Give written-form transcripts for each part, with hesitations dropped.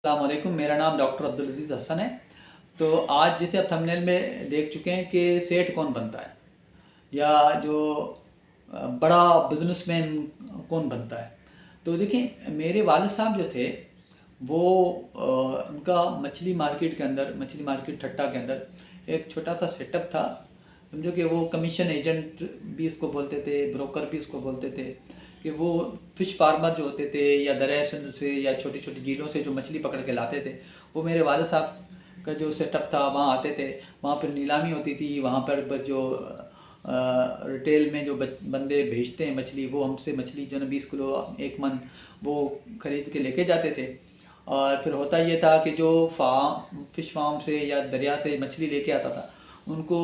अस्सलामुअलैकुम, मेरा नाम डॉक्टर अब्दुल अजीज़ हसन है। तो आज जैसे आप थंबनेल में देख चुके हैं कि सेठ कौन बनता है या जो बड़ा बिजनेसमैन कौन बनता है। तो देखिए, मेरे वालिद साहब जो थे वो उनका मछली मार्केट के अंदर, मछली मार्केट ठट्टा के अंदर एक छोटा सा सेटअप था। समझो कि वो कमीशन एजेंट भी इसको बोलते थे, ब्रोकर भी इसको बोलते थे कि वो फ़िश फार्मर जो होते थे या दरिया सिंध से या छोटी छोटी झीलों से जो मछली पकड़ के लाते थे, वो मेरे वालिद साहब का जो सेटअप था वहाँ आते थे। वहाँ पर नीलामी होती थी, वहाँ पर जो रिटेल में जो बंदे भेजते हैं मछली, वो हमसे मछली जो है ना 20 किलो 1 मन वो ख़रीद के लेके जाते थे। और फिर होता ये था कि जो फ़िश फार्म से या दरिया से मछली लेके आता था उनको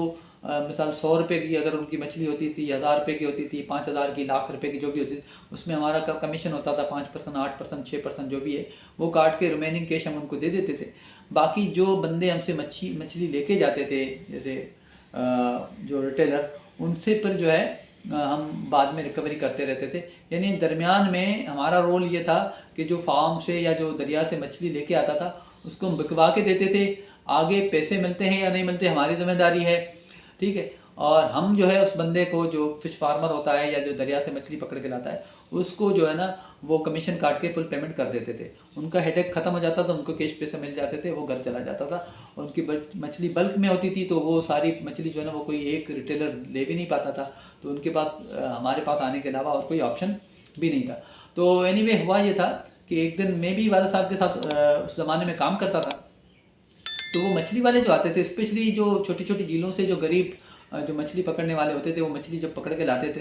मिसाल 100 रुपये की अगर उनकी मछली होती थी, 1000 रुपये की होती थी, 5000 की, लाख रुपए की जो भी होती थी, उसमें हमारा कमीशन होता था 5%, 8%, 6% जो भी है वो काट के रिमेनिंग कैश हम उनको दे देते थे। बाकी जो बंदे हमसे मछली लेके जाते थे, जैसे जो रिटेलर, उनसे पर जो है हम बाद में रिकवरी करते रहते थे। यानी दरमियान में हमारा रोल ये था कि जो फार्म से या जो दरिया से मछली लेके आता था उसको हम बिकवा के देते थे। आगे पैसे मिलते हैं या नहीं मिलते हमारी जिम्मेदारी है, ठीक है। और हम जो है उस बंदे को, जो फिश फार्मर होता है या जो दरिया से मछली पकड़ के लाता है, उसको जो है ना वो कमीशन काट के फुल पेमेंट कर देते थे। उनका हेडेक ख़त्म हो जाता था, उनको कैश पैसे मिल जाते थे, वो घर चला जाता था। उनकी मछली बल्क में होती थी तो वो सारी मछली जो है ना वो कोई एक रिटेलर ले भी नहीं पाता था, तो उनके पास हमारे पास आने के अलावा और कोई ऑप्शन भी नहीं था। तो एनीवे हुआ ये था कि एक दिन मैं भी वाला साहब के साथ उस ज़माने में काम करता था। तो वो मछली वाले जो आते थे, स्पेशली जो छोटी छोटी झीलों से जो गरीब जो मछली पकड़ने वाले होते थे, वो मछली जब पकड़ के लाते थे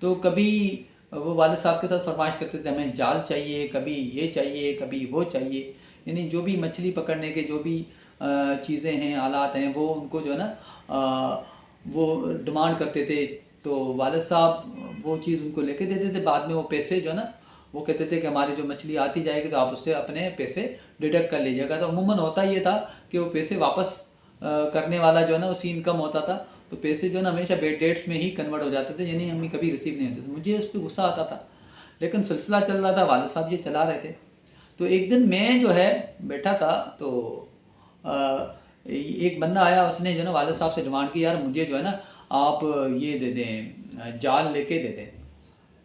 तो कभी वो वाले साहब के साथ फरमाइश करते थे हमें जाल चाहिए, कभी ये चाहिए, कभी वो चाहिए। यानी जो भी मछली पकड़ने के जो भी चीज़ें हैं, आलात हैं, वो उनको जो है ना वो डिमांड करते थे। तो वालिद साहब वो चीज़ उनको लेके देते थे। बाद में वो पैसे जो है ना वो कहते थे कि हमारी जो मछली आती जाएगी तो आप उससे अपने पैसे डिडक्ट कर लीजिएगा। तो अमूमन होता ये था कि वो पैसे वापस करने वाला जो है ना वो सीन कम होता था, तो पैसे जो है ना हमेशा बेड डेट्स में ही कन्वर्ट हो जाते थे, यानी हमें कभी रिसीव नहीं होते थे। मुझे उस पर गुस्सा आता था, लेकिन सिलसिला चल रहा था, वालिद साहब ये चला रहे थे। तो एक दिन मैं जो है बैठा था तो एक बंदा आया, उसने जो है ना वालिद साहब से डिमांड की, यार मुझे जो है ना आप ये दे दें, जाल लेके दे दें।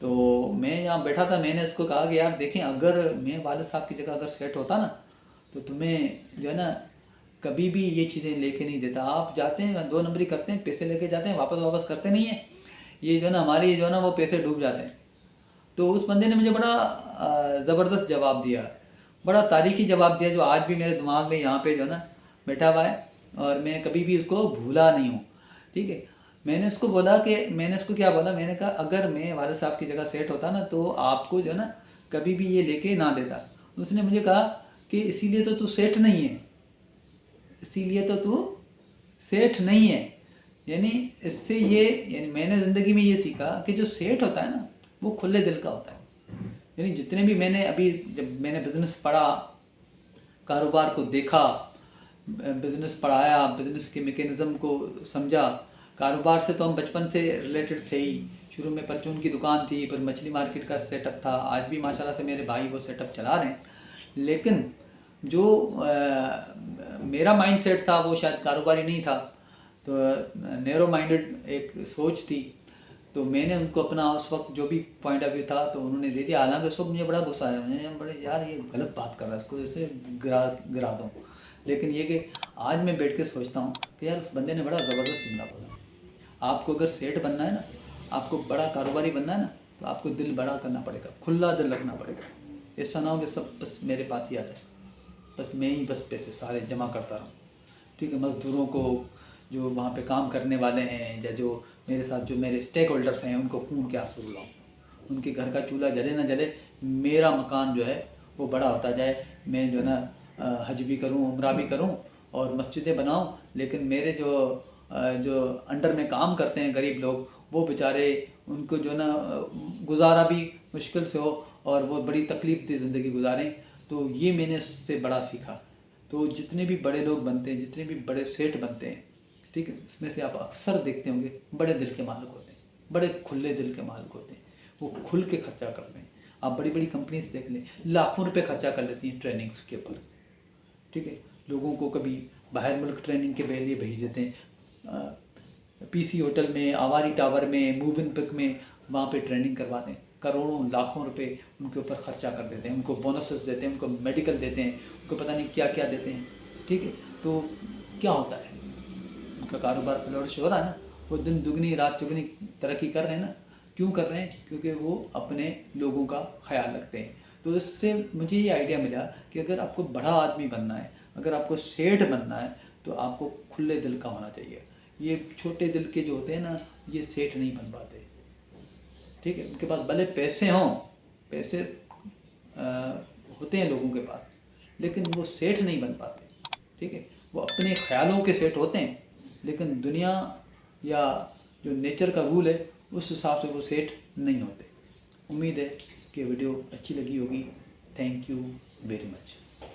तो मैं यहाँ बैठा था, मैंने उसको कहा कि यार देखें, अगर मैं वालिद साहब की जगह अगर सेट होता ना तो तुम्हें जो है ना कभी भी ये चीज़ें लेके नहीं देता। आप जाते हैं 2 नंबरी करते हैं, पैसे लेके जाते हैं, वापस करते नहीं है। ये जो है ना हमारी जो है ना वो पैसे डूब जाते हैं। तो उस बंदे ने मुझे बड़ा ज़बरदस्त जवाब दिया, बड़ा तारीखी जवाब दिया, जो आज भी मेरे दिमाग में यहाँ पे जो है ना बैठा हुआ है और मैं कभी भी उसको भूला नहीं हूँ, ठीक है। मैंने उसको क्या बोला, मैंने कहा अगर मैं वालिद साहब की जगह सेट होता ना तो आपको जो है ना कभी भी ये लेके ना देता। उसने मुझे कहा कि इसीलिए तो तू सेठ नहीं है, इसीलिए तो तू सेठ नहीं है। यानी इससे ये, यानी मैंने ज़िंदगी में ये सीखा कि जो सेठ होता है ना वो खुले दिल का होता है। यानी जितने भी मैंने अभी, जब मैंने बिज़नेस पढ़ा, कारोबार को देखा, बिज़नेस पढ़ाया, बिज़नेस के मैकेनिज़्म को समझा। कारोबार से तो हम बचपन से रिलेटेड थे ही। शुरू में परचून की दुकान थी, फिर मछली मार्केट का सेटअप था, आज भी माशाल्लाह से मेरे भाई वो सेटअप चला रहे हैं। लेकिन जो मेरा माइंड सेट था वो शायद कारोबारी नहीं था, तो नैरो माइंडेड एक सोच थी। तो मैंने उनको अपना उस वक्त जो भी पॉइंट ऑफ व्यू था तो उन्होंने दे दिया। हालांकि उस वक्त मुझे बड़ा गुस्सा आया, मुझे बड़े यार ये गलत बात कर रहा है, इसको जैसे गिरा दूँ। लेकिन ये कि आज मैं बैठ के सोचता हूँ कि यार उस बंदे ने बड़ा ज़बरदस्त जुमला बोला। आपको अगर सेठ बनना है ना, आपको बड़ा कारोबारी बनना है ना, तो आपको दिल बड़ा करना पड़ेगा, खुला दिल रखना पड़ेगा। ऐसा ना हो कि सब बस मेरे पास ही आ जाए, बस मैं ही बस पैसे सारे जमा करता रहूँ, ठीक है। मज़दूरों को, जो वहाँ पे काम करने वाले हैं या जो मेरे साथ जो मेरे स्टेक होल्डर्स हैं, उनको खून के आंसू रुलाऊँ, उनके घर का चूल्हा जले ना जले, मेरा मकान जो है वो बड़ा होता जाए। मैं जो है ना हज भी करूँ, उम्रा भी करूँ और मस्जिदें बनाऊँ, लेकिन मेरे जो अंडर में काम करते हैं गरीब लोग, वो बेचारे, उनको जो ना गुजारा भी मुश्किल से हो और वो बड़ी तकलीफ दी ज़िंदगी गुजारें। तो ये मैंने उससे बड़ा सीखा। तो जितने भी बड़े लोग बनते हैं, जितने भी बड़े सेठ बनते हैं, ठीक है, इसमें से आप अक्सर देखते होंगे बड़े दिल के मालिक होते हैं, बड़े खुले दिल के मालिक होते हैं। वो खुल के खर्चा करते हैं। आप बड़ी बड़ी कंपनीज देख लें, लाखों रुपए खर्चा कर लेती हैं ट्रेनिंग्स के ऊपर, ठीक है। लोगों को कभी बाहर मुल्क ट्रेनिंग के लिए भेज देते हैं, पीसी होटल में, आवारी टावर में, मूविन पिक में, वहाँ पे ट्रेनिंग करवाते हैं। करोड़ों लाखों रुपए उनके ऊपर खर्चा कर देते हैं, उनको बोनसेस देते हैं, उनको मेडिकल देते हैं, उनको पता नहीं क्या क्या देते हैं, ठीक है। तो क्या होता है, उनका कारोबार फ्लोरिश हो रहा है ना, वो दिन दुगनी रात चुगनी तरक्की कर रहे हैं ना। क्यों कर रहे हैं? क्योंकि वो अपने लोगों का ख्याल रखते हैं। तो इससे मुझे ये आइडिया मिला कि अगर आपको बड़ा आदमी बनना है, अगर आपको सेठ बनना है, तो आपको खुले दिल का होना चाहिए। ये छोटे दिल के जो होते हैं ना, ये सेठ नहीं बन पाते, ठीक है। उनके पास भले पैसे हों, पैसे होते हैं लोगों के पास, लेकिन वो सेठ नहीं बन पाते, ठीक है। वो अपने ख्यालों के सेठ होते हैं, लेकिन दुनिया या जो नेचर का रूल है उस हिसाब से वो सेठ नहीं होते। उम्मीद है कि वीडियो अच्छी लगी होगी। Thank you very much.